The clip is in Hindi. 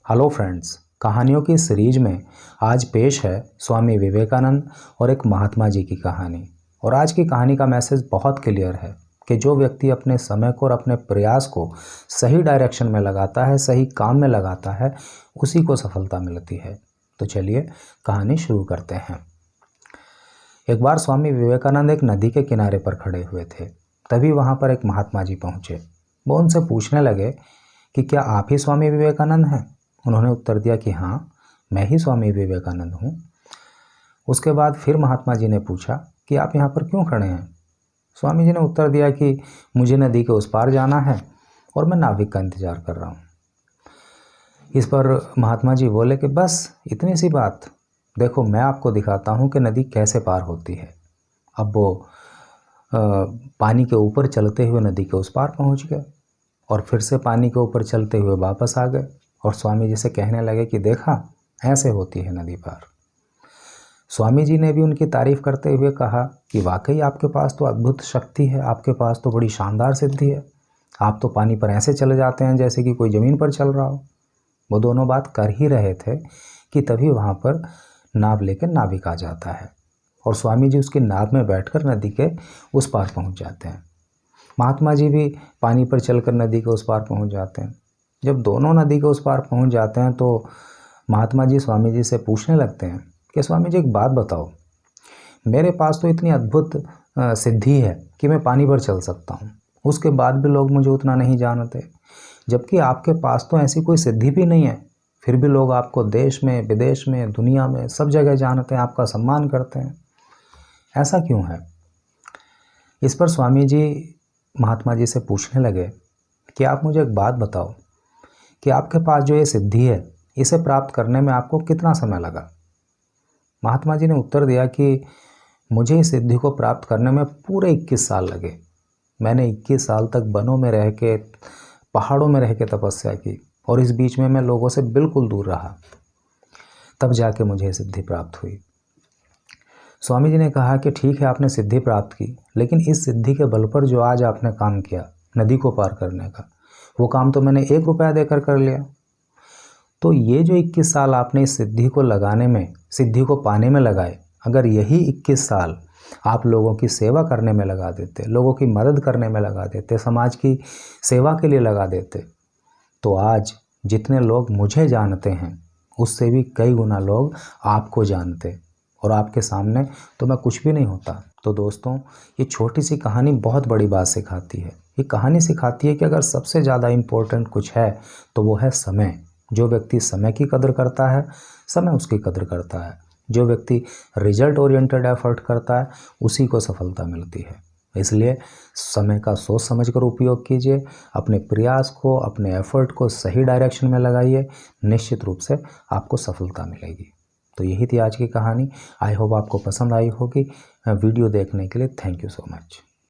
हेलो फ्रेंड्स, कहानियों की सीरीज में आज पेश है स्वामी विवेकानंद और एक महात्मा जी की कहानी। और आज की कहानी का मैसेज बहुत क्लियर है कि जो व्यक्ति अपने समय को और अपने प्रयास को सही डायरेक्शन में लगाता है, सही काम में लगाता है, उसी को सफलता मिलती है। तो चलिए कहानी शुरू करते हैं। एक बार स्वामी विवेकानंद एक नदी के किनारे पर खड़े हुए थे। तभी वहाँ पर एक महात्मा जी पहुँचे। वो उनसे पूछने लगे कि क्या आप ही स्वामी विवेकानंद हैं? उन्होंने उत्तर दिया कि हाँ, मैं ही स्वामी विवेकानंद हूँ। उसके बाद फिर महात्मा जी ने पूछा कि आप यहाँ पर क्यों खड़े हैं? स्वामी जी ने उत्तर दिया कि मुझे नदी के उस पार जाना है और मैं नाविक का इंतज़ार कर रहा हूँ। इस पर महात्मा जी बोले कि बस इतनी सी बात, देखो मैं आपको दिखाता हूँ कि नदी कैसे पार होती है। अब वो पानी के ऊपर चलते हुए नदी के उस पार पहुँच गए और फिर से पानी के ऊपर चलते हुए वापस आ गए और स्वामी जी से कहने लगे कि देखा, ऐसे होती है नदी पार। स्वामी जी ने भी उनकी तारीफ करते हुए कहा कि वाकई आपके पास तो अद्भुत शक्ति है, आपके पास तो बड़ी शानदार सिद्धि है। आप तो पानी पर ऐसे चले जाते हैं जैसे कि कोई ज़मीन पर चल रहा हो। वो दोनों बात कर ही रहे थे कि तभी वहाँ पर नाव लेकर नाविक आ जाता है और स्वामी जी उसकी नाव में बैठकर नदी के उस पार पहुँच जाते हैं। महात्मा जी भी पानी पर चलकर नदी के उस पार पहुँच जाते हैं। जब दोनों नदी के उस पार पहुँच जाते हैं तो महात्मा जी स्वामी जी से पूछने लगते हैं कि स्वामी जी एक बात बताओ, मेरे पास तो इतनी अद्भुत सिद्धि है कि मैं पानी पर चल सकता हूँ, उसके बाद भी लोग मुझे उतना नहीं जानते, जबकि आपके पास तो ऐसी कोई सिद्धि भी नहीं है, फिर भी लोग आपको देश में, विदेश में, दुनिया में सब जगह जानते हैं, आपका सम्मान करते हैं। ऐसा क्यों है? इस पर स्वामी जी महात्मा जी से पूछने लगे कि आप मुझे एक बात बताओ कि आपके पास जो ये सिद्धि है, इसे प्राप्त करने में आपको कितना समय लगा? महात्मा जी ने उत्तर दिया कि मुझे इस सिद्धि को प्राप्त करने में पूरे 21 साल लगे। मैंने 21 साल तक वनों में रह के, पहाड़ों में रह के तपस्या की और इस बीच में मैं लोगों से बिल्कुल दूर रहा, तब जाके मुझे सिद्धि प्राप्त हुई। स्वामी जी ने कहा कि ठीक है, आपने सिद्धि प्राप्त की, लेकिन इस सिद्धि के बल पर जो आज आपने काम किया नदी को पार करने का, वो काम तो मैंने 1 रुपया देकर कर लिया। तो ये जो 21 साल आपने इस सिद्धि को लगाने में, सिद्धि को पाने में लगाए, अगर यही 21 साल आप लोगों की सेवा करने में लगा देते, लोगों की मदद करने में लगा देते, समाज की सेवा के लिए लगा देते, तो आज जितने लोग मुझे जानते हैं उससे भी कई गुना लोग आपको जानते और आपके सामने तो मैं कुछ भी नहीं होता। तो दोस्तों, ये छोटी सी कहानी बहुत बड़ी बात सिखाती है। ये कहानी सिखाती है कि अगर सबसे ज़्यादा इम्पोर्टेंट कुछ है तो वो है समय। जो व्यक्ति समय की कदर करता है, समय उसकी कदर करता है। जो व्यक्ति रिजल्ट ओरिएंटेड एफर्ट करता है, उसी को सफलता मिलती है। इसलिए समय का सोच समझकर उपयोग कीजिए, अपने प्रयास को, अपने एफर्ट को सही डायरेक्शन में लगाइए, निश्चित रूप से आपको सफलता मिलेगी। तो यही थी आज की कहानी। आई होप आपको पसंद आई होगी। वीडियो देखने के लिए थैंक यू सो मच।